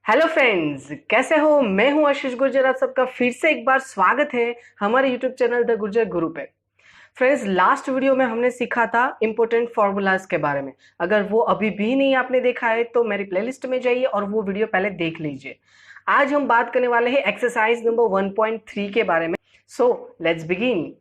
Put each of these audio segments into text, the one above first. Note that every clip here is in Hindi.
हेलो फ्रेंड्स, कैसे हो। मैं हूं आशीष गुर्जर। आप सबका फिर से एक बार स्वागत है हमारे यूट्यूब चैनल द गुर्जर गुरु पे। फ्रेंड्स, लास्ट वीडियो में हमने सीखा था इंपॉर्टेंट फॉर्मूलाज के बारे में। अगर वो अभी भी नहीं आपने देखा है तो मेरी प्लेलिस्ट में जाइए और वो वीडियो पहले देख लीजिए। आज हम बात करने वाले हैं एक्सरसाइज नंबर 1.3 के बारे में। So let's begin.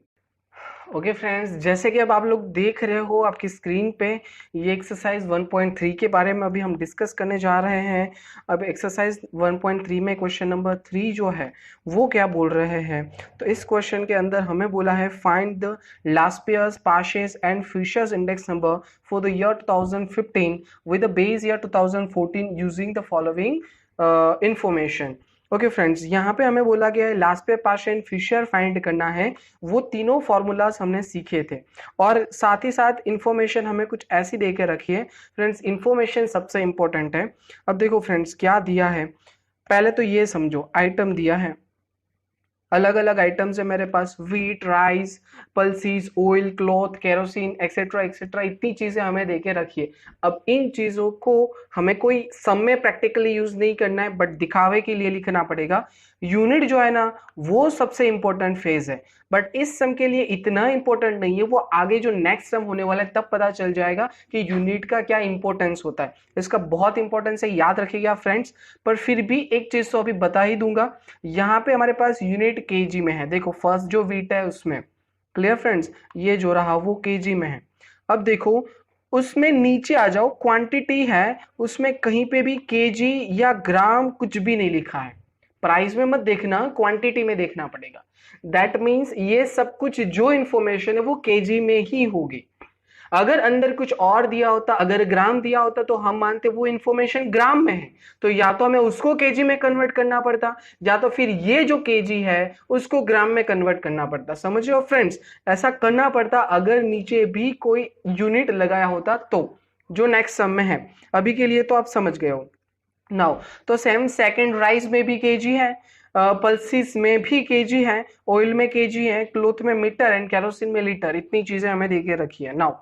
Okay friends, जैसे कि अब आप लोग देख रहे हो आपकी स्क्रीन पे, ये एक्सरसाइज 1.3 के बारे में अभी हम डिस्कस करने जा रहे हैं। अब एक्सरसाइज 1.3 में क्वेश्चन नंबर 3 जो है वो क्या बोल रहे हैं। तो इस क्वेश्चन के अंदर हमें बोला है find the Laspeyres Paasche's and Fisher's index number for the year 2015 with the base year 2014 using the following information. Okay friends, यहाँ पे हमें बोला गया है लास्ट पे पाश एंड फिशर फाइंड करना है। वो तीनों फॉर्मूलाज हमने सीखे थे और साथ ही साथ इंफॉर्मेशन हमें कुछ ऐसी दे के रखी है। फ्रेंड्स, इंफॉर्मेशन सबसे इंपॉर्टेंट है। अब देखो फ्रेंड्स, क्या दिया है पहले तो ये समझो। आइटम दिया है, अलग अलग आइटम्स है मेरे पास, wheat, rice, pulses, oil, cloth, kerosene, etcetera etcetera, इतनी चीजें हमें देके रखिए। अब इन चीजों को हमें कोई सम में प्रैक्टिकली यूज नहीं करना है, बट दिखावे के लिए लिखना पड़ेगा। यूनिट जो है ना, वो सबसे इंपॉर्टेंट फेज है, बट इस सम के लिए इतना इंपॉर्टेंट नहीं है। वो आगे जो नेक्स्ट सम होने वाला है तब पता चल जाएगा कि यूनिट का क्या इंपॉर्टेंस होता है। इसका बहुत इंपॉर्टेंस है, याद रखिएगा फ्रेंड्स। पर फिर भी एक चीज तो अभी बता ही दूंगा। यहाँ पे हमारे पास यूनिट केजी में है। देखो फर्स्ट जो वीट है उसमें, क्लियर फ्रेंड्स, ये जो रहा वो केजी में है। अब देखो उसमें नीचे आ जाओ, क्वांटिटी है उसमें कहीं पे भी केजी या ग्राम कुछ भी नहीं लिखा है। प्राइस में मत देखना, क्वांटिटी में देखना पड़ेगा। दैट मीन्स ये सब कुछ जो इंफॉर्मेशन है वो केजी में ही होगी। अगर अंदर कुछ और दिया होता, अगर ग्राम दिया होता तो हम मानते वो इंफॉर्मेशन ग्राम में है, तो या तो हमें उसको केजी में कन्वर्ट करना पड़ता, या तो फिर ये जो केजी है उसको ग्राम में कन्वर्ट करना पड़ता। समझ रहे हो फ्रेंड्स, ऐसा करना पड़ता अगर नीचे भी कोई यूनिट लगाया होता तो, जो नेक्स्ट सम में है। अभी के लिए तो आप समझ गए हो नाउ। तो सेम सेकंड राइस में भी केजी है, पल्सिस में भी केजी है, ऑयल में केजी है, क्लोथ में मीटर एंड केरोसिन में लीटर। इतनी चीजें हमें देके रखी है नाउ।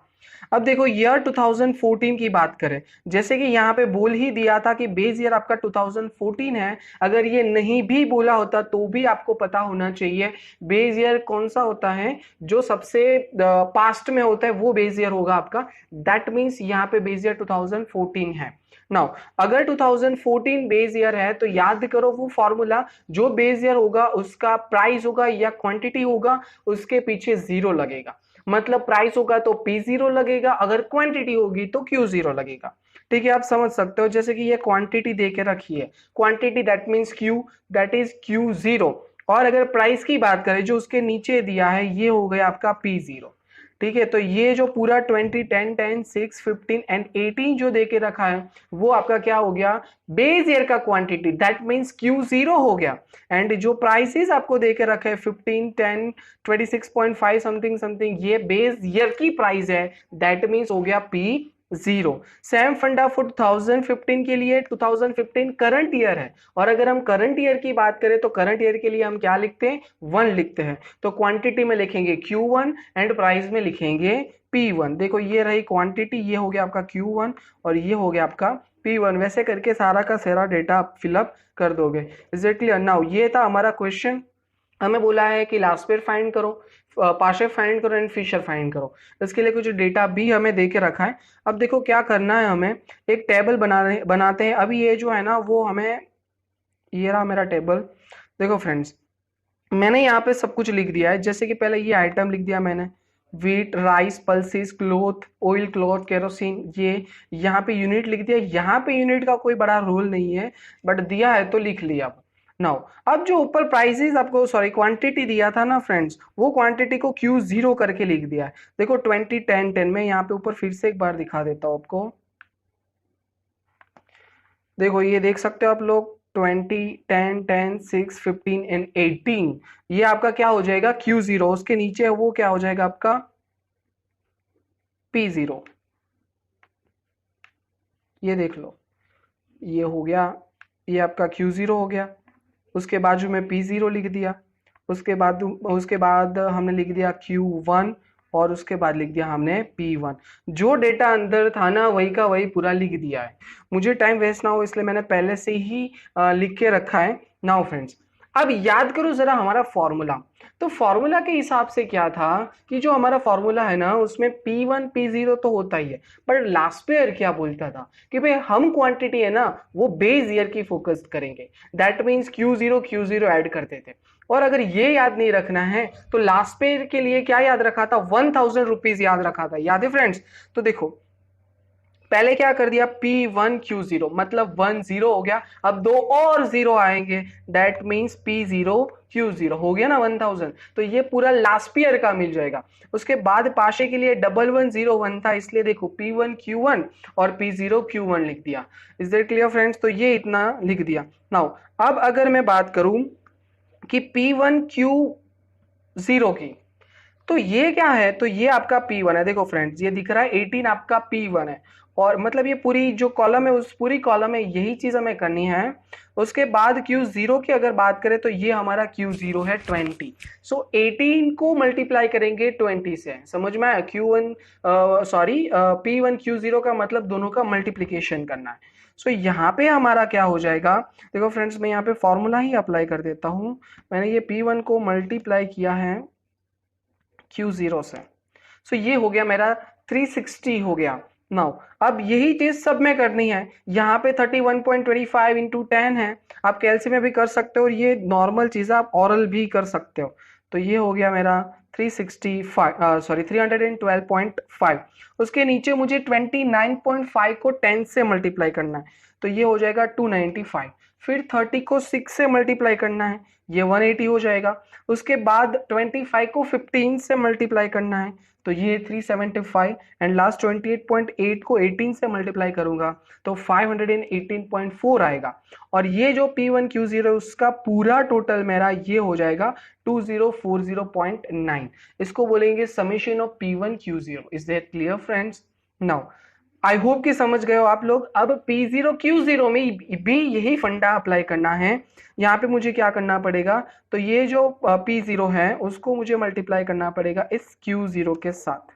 अब देखो ईयर 2014 की बात करें, जैसे कि यहाँ पे बोल ही दिया था कि बेस ईयर आपका 2014 है। अगर ये नहीं भी बोला होता तो भी आपको पता होना चाहिए बेस ईयर कौन सा होता है। जो सबसे पास्ट में होता है वो बेस ईयर होगा आपका। दैट मीन्स यहाँ पे बेस ईयर 2014 है। नाउ अगर 2014 बेस ईयर है तो याद करो वो फॉर्मूला, जो बेस ईयर होगा उसका प्राइस होगा या क्वांटिटी होगा, उसके पीछे जीरो लगेगा। मतलब प्राइस होगा तो पी जीरो लगेगा, अगर क्वांटिटी होगी तो क्यू जीरो लगेगा। ठीक है, आप समझ सकते हो। जैसे कि ये क्वांटिटी दे के रखी है, quantity that means Q, that is Q zero. और अगर प्राइस की बात करें जो उसके नीचे दिया है, ये हो गया आपका पी जीरो। ठीक है, तो ये जो पूरा 20, 10, 10, 6, 15 एंड 18 जो दे के रखा है वो आपका क्या हो गया, बेस ईयर का quantity, that means Q zero हो गया। एंड जो प्राइसेस आपको दे के रखे 15, 10, 26.5 समथिंग समथिंग, ये बेस ईयर की प्राइस है, दैट मीन्स हो गया पी जीरो। सेम फंडा फॉर 2015 के लिए, 2015 करंट ईयर है, और अगर हम करंट ईयर की बात करें तो करंट ईयर के लिए हम क्या लिखते हैं, 1 लिखते हैं। तो क्वांटिटी में लिखेंगे Q1 एंड प्राइस में लिखेंगे P1। देखो ये रही क्वांटिटी, ये हो गया आपका Q1 और ये हो गया आपका P1। वैसे करके सारा का सारा डेटा आप फिलअप कर दोगे। Is it clear now? ये था हमारा क्वेश्चन। हमें बोला है कि लास्ट पेयर फाइंड करो, पाशे फाइंड करो एंड फिशर फाइंड करो। इसके लिए कुछ डेटा भी हमें दे के रखा है। अब देखो क्या करना है, हमें एक टेबल बनाते हैं। अभी ये जो है ना वो हमें, ये रहा मेरा टेबल। देखो फ्रेंड्स, मैंने यहाँ पे सब कुछ लिख दिया है। जैसे कि पहले ये आइटम लिख दिया मैंने, wheat, rice, pulses, cloth, oil, cloth, kerosene. ये यहाँ पे यूनिट लिख दिया। यहाँ पे यूनिट का कोई बड़ा रोल नहीं है, बट दिया है तो लिख लिया। नाउ अब जो ऊपर प्राइसेस आपको, सॉरी क्वांटिटी दिया था ना फ्रेंड्स, वो क्वांटिटी को क्यू जीरो करके लिख दिया है। देखो 20, 10, 10 में यहाँ पे ऊपर फिर से एक बार दिखा देता हूँ आपको। देखो ये देख सकते हो आप लोग, 20, 10, 10, 6, 15 एंड 18, ये आपका क्या हो जाएगा, क्यू जीरो। उसके नीचे है वो क्या हो जाएगा आपका पी जीरो। ये देख लो, ये हो गया, ये आपका क्यू जीरो हो गया। उसके बाजू में पी जीरो लिख दिया। उसके बाद हमने लिख दिया Q1 और उसके बाद लिख दिया हमने P1। जो डेटा अंदर था ना वही का वही पूरा लिख दिया है। मुझे टाइम वेस्ट ना हो इसलिए मैंने पहले से ही लिख के रखा है। नाउ फ्रेंड्स, अब याद करो जरा हमारा फॉर्मूला। तो फॉर्मूला के हिसाब से क्या था कि जो हमारा फॉर्मूला है ना उसमें P1 P0 तो होता ही है, पर लास्ट पेयर क्या बोलता था कि भाई हम क्वांटिटी है ना वो बेस ईयर की फोकस करेंगे। दैट मीन्स Q0 ऐड करते थे। और अगर ये याद नहीं रखना है तो लास्ट पेयर के लिए क्या याद रखा था, 1000 रुपीज याद रखा था। याद है फ्रेंड्स? तो देखो पहले क्या कर दिया, P1Q0 मतलब 10 हो गया। अब दो और जीरो आएंगे, दैट मीन्स P0Q0 हो गया ना 1000। तो ये पूरा लास्ट ईयर का मिल जाएगा। उसके बाद पाशे के लिए 1101 था, इसलिए देखो P1Q1 और P0Q1 लिख दिया। Is that clear friends? तो ये इतना लिख दिया। नाउ अब अगर मैं बात करूं कि P1Q0 की, तो ये क्या है, तो ये आपका P1 है। देखो फ्रेंड्स ये दिख रहा है 18 आपका P1 है, और मतलब ये पूरी जो कॉलम है उस पूरी कॉलम में यही चीज हमें करनी है। उसके बाद Q0 की अगर बात करें तो ये हमारा Q0 है 20। सो 18 को मल्टीप्लाई करेंगे 20 से। समझ में आया? P1Q0 का मतलब दोनों का मल्टीप्लीकेशन करना है। सो यहाँ पे हमारा क्या हो जाएगा, देखो फ्रेंड्स मैं यहाँ पे फॉर्मूला ही अप्लाई कर देता हूँ। मैंने ये P1 को मल्टीप्लाई किया है Q0 से, सो ये हो गया मेरा 360 हो गया। नाउ अब यही चीज सब में करनी है। यहाँ पे 31.25 इंटू 10 है, आप कैलसी में भी कर सकते हो और ये नॉर्मल चीज आप ऑरल भी कर सकते हो। तो ये हो गया मेरा 312.5। उसके नीचे मुझे 29.5 को 10 से मल्टीप्लाई करना है, तो ये हो जाएगा 295। फिर 30 को 6 से मल्टीप्लाई करना है, ये 180 हो जाएगा। उसके बाद 25 को 15 से मल्टीप्लाई करना है, तो ये 375। एंड लास्ट 28.8 को 18 से मल्टीप्लाई करूंगा तो 518.4 आएगा। और ये जो P1Q0 है उसका पूरा टोटल मेरा ये हो जाएगा 2040.9। इसको बोलेंगे summation of P1Q0। Is that clear friends? Now I hope कि समझ गए हो आप लोग। अब P0Q0 में भी यही फंडा अप्लाई करना है। यहाँ पे मुझे क्या करना पड़ेगा, तो ये जो P0 है उसको मुझे मल्टीप्लाई करना पड़ेगा इस Q0 के साथ।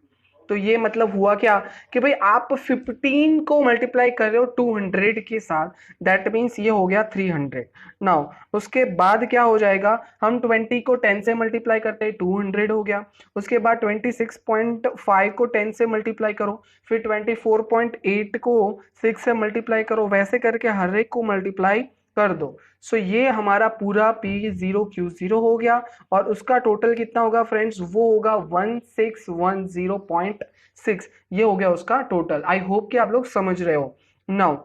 तो ये मतलब हुआ क्या कि भाई आप 15 को मल्टीप्लाई कर रहे हो 200 के साथ, दैट मीन्स ये हो गया 300। नाउ उसके बाद क्या हो जाएगा, हम 20 को 10 से मल्टीप्लाई करते हैं 200 हो गया। उसके बाद 26.5 को 10 से मल्टीप्लाई करो, फिर 24.8 को 6 से मल्टीप्लाई करो, वैसे करके हर एक को मल्टीप्लाई कर दो। सो ये हमारा पूरा P0Q0 हो गया। और उसका टोटल कितना होगा फ्रेंड्स, वो होगा 1610.6। ये हो गया उसका टोटल। आई होप कि आप लोग समझ रहे हो। नाउ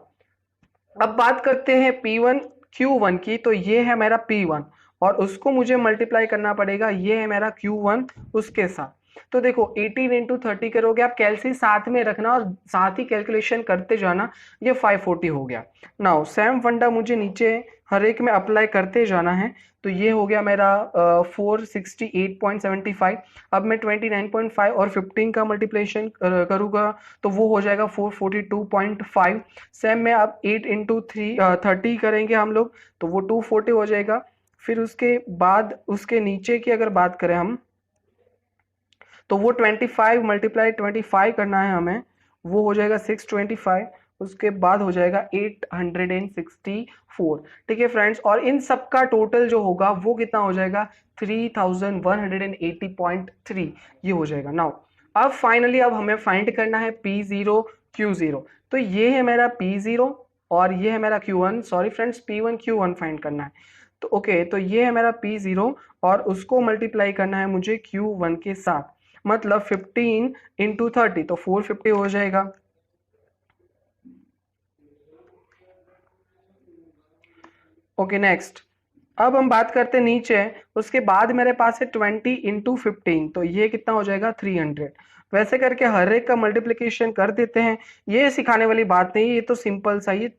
अब बात करते हैं P1Q1 की। तो ये है मेरा P1 और उसको मुझे मल्टीप्लाई करना पड़ेगा, ये है मेरा Q1 उसके साथ। तो देखो 18 इंटू 30 करोगे आप, कैलसी साथ में रखना और साथ ही कैलकुलेशन करते जाना, ये 540 हो गया। नाउ सेम फंडा मुझे नीचे हर एक में अप्लाई करते जाना है। तो ये हो गया मेरा 468.75। अब मैं 29.5 और 15 का मल्टीप्लेशन करूंगा तो वो हो जाएगा 442.5। सेम में अब 8 इंटू 30 करेंगे हम लोग तो वो 240 हो जाएगा। फिर उसके बाद उसके नीचे की अगर बात करें हम तो वो 25 मल्टीप्लाई 25 करना है हमें, वो हो जाएगा 625। उसके बाद हो जाएगा 864। ठीक है फ्रेंड्स, और इन सब का टोटल जो होगा वो कितना हो जाएगा 3180.3 ये हो जाएगा। नाउ अब फाइनली अब हमें फाइंड करना है P0Q0। तो ये है मेरा P0 और ये है मेरा Q1, sorry friends P1Q1 find करना है। तो ओके, तो ये है मेरा P0 और उसको मल्टीप्लाई करना है मुझे Q1 के साथ, मतलब 15 इंटू 30 तो 450 हो जाएगा। ओके नेक्स्ट, अब हम बात करते हैं नीचे। उसके बाद मेरे पास है 20 इंटू 15 तो ये कितना हो जाएगा 300। वैसे करके हर एक का मल्टीप्लिकेशन कर देते हैं। ये सिखाने वाली बात नहीं, ये तो सिंपल सा, ये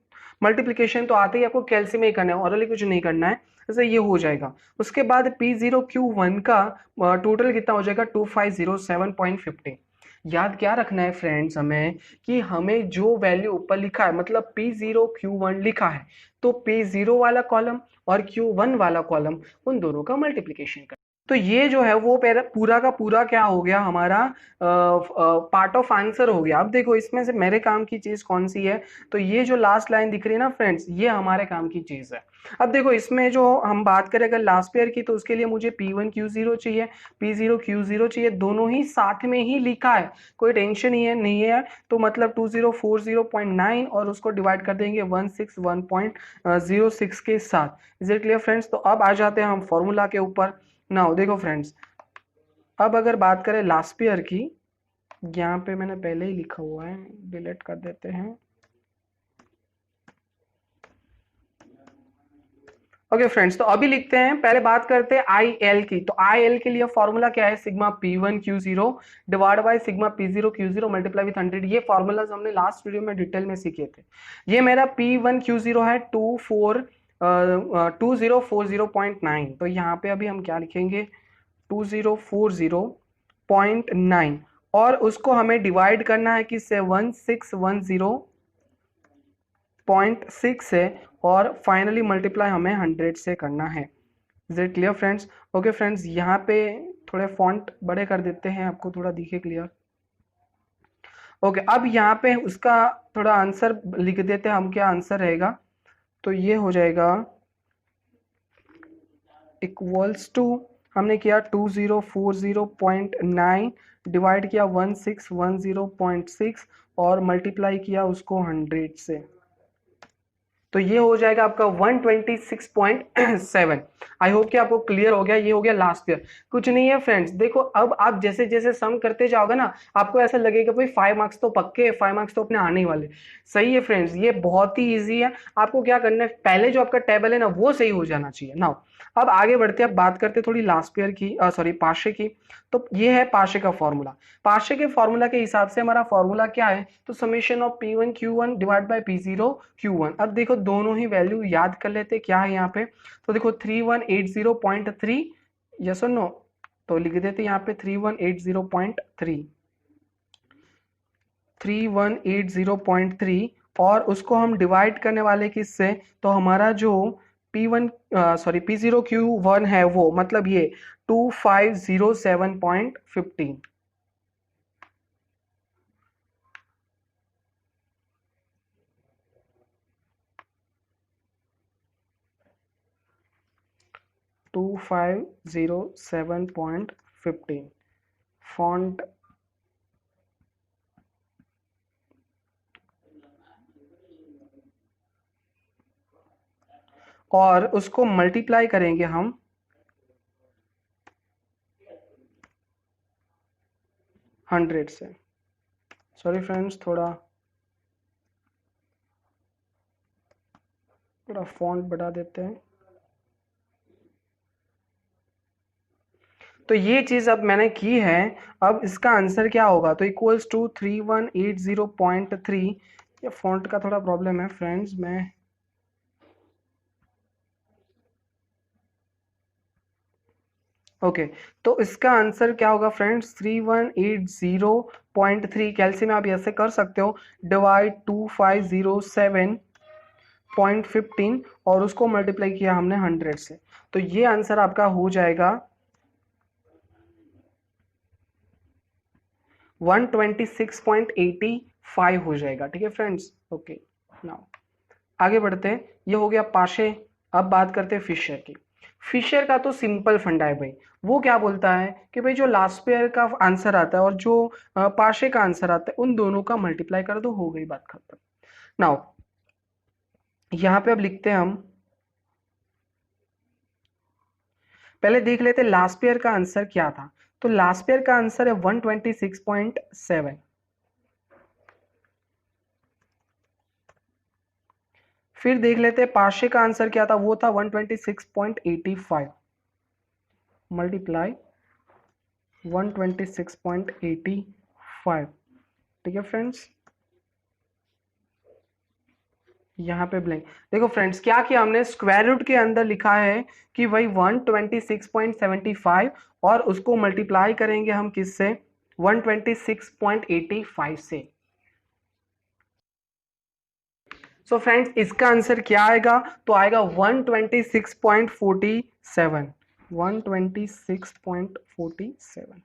मल्टीप्लिकेशन तो आते ही आपको कैलसी में ही करना है, ऑरली कुछ नहीं करना है। जैसे ये हो जाएगा। उसके बाद P0Q1 का टोटल कितना हो जाएगा 2507.50। याद क्या रखना है फ्रेंड्स हमें कि हमें जो वैल्यू ऊपर लिखा है मतलब P0Q1 लिखा है तो P0 वाला कॉलम और Q1 वाला कॉलम उन दोनों का मल्टीप्लिकेशन करना। तो ये जो है वो पूरा का पूरा क्या हो गया हमारा पार्ट ऑफ आंसर हो गया। अब देखो इसमें से मेरे काम की चीज कौन सी है, तो ये जो लास्ट लाइन दिख रही है ना फ्रेंड्स, ये हमारे काम की चीज है। अब देखो इसमें जो हम बात करें अगर लास्ट पेयर की, तो उसके लिए मुझे P1 Q0 चाहिए, P0 Q0 चाहिए, दोनों ही साथ में ही लिखा है, कोई टेंशन ही है नहीं है। तो मतलब 2040.9 और उसको डिवाइड कर देंगे 161.06 के साथ। Is it clear friends? तो अब आ जाते हैं हम फॉर्मूला के ऊपर। नाउ देखो फ्रेंड्स, अब अगर बात करें लास्ट पेयर की, यहाँ पे मैंने पहले ही लिखा हुआ है, डिलीट कर देते हैं। ओके फ्रेंड्स, तो अभी लिखते हैं, पहले बात करते हैं आई एल की। तो आई एल के लिए फॉर्मूला क्या है, sigma P1 Q0 divide by sigma P0 Q0 multiply with 100। ये फॉर्मूलाज हमने लास्ट वीडियो में डिटेल में सीखे थे। ये मेरा P1 Q0 है 2040.9। तो यहाँ पे अभी हम क्या लिखेंगे, 2040.9, और उसको हमें डिवाइड करना है किससे, 1610.6 से, और फाइनली मल्टीप्लाई हमें 100 से करना है। Is it clear friends? Okay friends, यहाँ पे थोड़े फॉन्ट बड़े कर देते हैं, आपको थोड़ा दिखे क्लियर। ओके, अब यहाँ पे उसका थोड़ा आंसर लिख देते हैं हम, क्या आंसर रहेगा। तो ये हो जाएगा इक्वल्स टू, हमने किया 2040.9 डिवाइड किया 1610.6 और मल्टीप्लाई किया उसको 100 से। तो ये हो जाएगा आपका 126.7। आई होप कि आपको क्लियर हो गया। ये हो गया लास्ट ईयर, कुछ नहीं है फ्रेंड्स। देखो अब आप जैसे जैसे सम करते जाओगे ना, आपको ऐसा लगेगा भाई 5 मार्क्स तो पक्के, 5 मार्क्स तो अपने आने ही वाले। सही है फ्रेंड्स, ये बहुत ही ईजी है। आपको क्या करना है, पहले जो आपका टेबल है ना वो सही हो जाना चाहिए। नाउ अब आगे बढ़ते हैं, अब बात करते हैं थोड़ी लास्ट ईयर की, सॉरी पाशे की। तो ये है पाशे का फॉर्मूला। पाशे के फॉर्मूला के हिसाब से हमारा फॉर्मूला क्या है, तो summation of P1 Q1 divide by P0 Q1। अब देखो दोनों ही वैल्यू याद कर लेते क्या है यहाँ पे। तो देखो 3180.3, यस और नो, तो लिख देते यहाँ पे 3180.3, 3180.3, और उसको हम डिवाइड करने वाले किससे, तो हमारा जो P1 सॉरी P0 Q1 है वो, मतलब ये 2507.15। 2507.15 फॉन्ट। और उसको मल्टीप्लाई करेंगे हम 100 से। सॉरी फ्रेंड्स, थोड़ा फॉन्ट बढ़ा देते हैं। तो ये चीज अब मैंने की है। अब इसका आंसर क्या होगा, तो इक्वल्स टू 3180.3। ये फॉन्ट का थोड़ा प्रॉब्लम है फ्रेंड्स, मैं ओके तो इसका आंसर क्या होगा फ्रेंड्स, 3180.3। कैलसी में आप ऐसे कर सकते हो, डिवाइड 2507.15 और उसको मल्टीप्लाई किया हमने 100 से। तो ये आंसर आपका हो जाएगा 126.85 हो जाएगा। ठीक है फ्रेंड्स, ओके। नाउ आगे बढ़ते हैं, ये हो गया पाशे। अब बात करते हैं फिशर की। फिशर का तो सिंपल फंडा है भाई। वो क्या बोलता है कि भाई जो लास्ट पेयर का आंसर आता है और जो पाशे का आंसर आता है, उन दोनों का मल्टीप्लाई कर दो, हो गई बात खत्म। नाउ यहां पे अब लिखते हैं हम, पहले देख लेते हैं लास्ट पेयर का आंसर क्या था। तो लास्ट पेयर का आंसर है 126.7। फिर देख लेते हैं पाशे का आंसर क्या था, वो था 126.85 मल्टीप्लाई 126.85। ठीक है फ्रेंड्स, यहाँ पे ब्लैंक। देखो फ्रेंड्स, क्या किया हमने, स्क्वायर रूट के अंदर लिखा है कि भाई 126.75 और उसको मल्टीप्लाई करेंगे हम किससे, 126.85 से। सो फ्रेंड्स, इसका आंसर क्या आएगा, तो आएगा 126.47। 126.47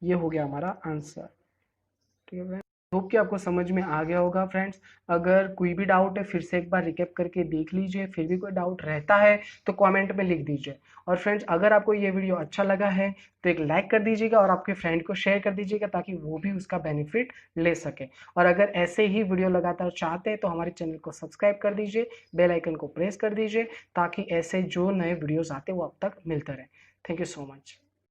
ये हो गया हमारा आंसर। ठीक है फ्रेंड्स, होप कि आपको समझ में आ गया होगा फ्रेंड्स। अगर कोई भी डाउट है फिर से एक बार रिकैप करके देख लीजिए, फिर भी कोई डाउट रहता है तो कमेंट में लिख दीजिए। और फ्रेंड्स अगर आपको ये वीडियो अच्छा लगा है तो एक लाइक कर दीजिएगा और आपके फ्रेंड को शेयर कर दीजिएगा ताकि वो भी उसका बेनिफिट ले सके। और अगर ऐसे ही वीडियो लगातार चाहते हैं तो हमारे चैनल को सब्सक्राइब कर दीजिए, बेल आइकन को प्रेस कर दीजिए ताकि ऐसे जो नए वीडियोज़ आते हैं वो अब तक मिलते रहे। Thank you so much.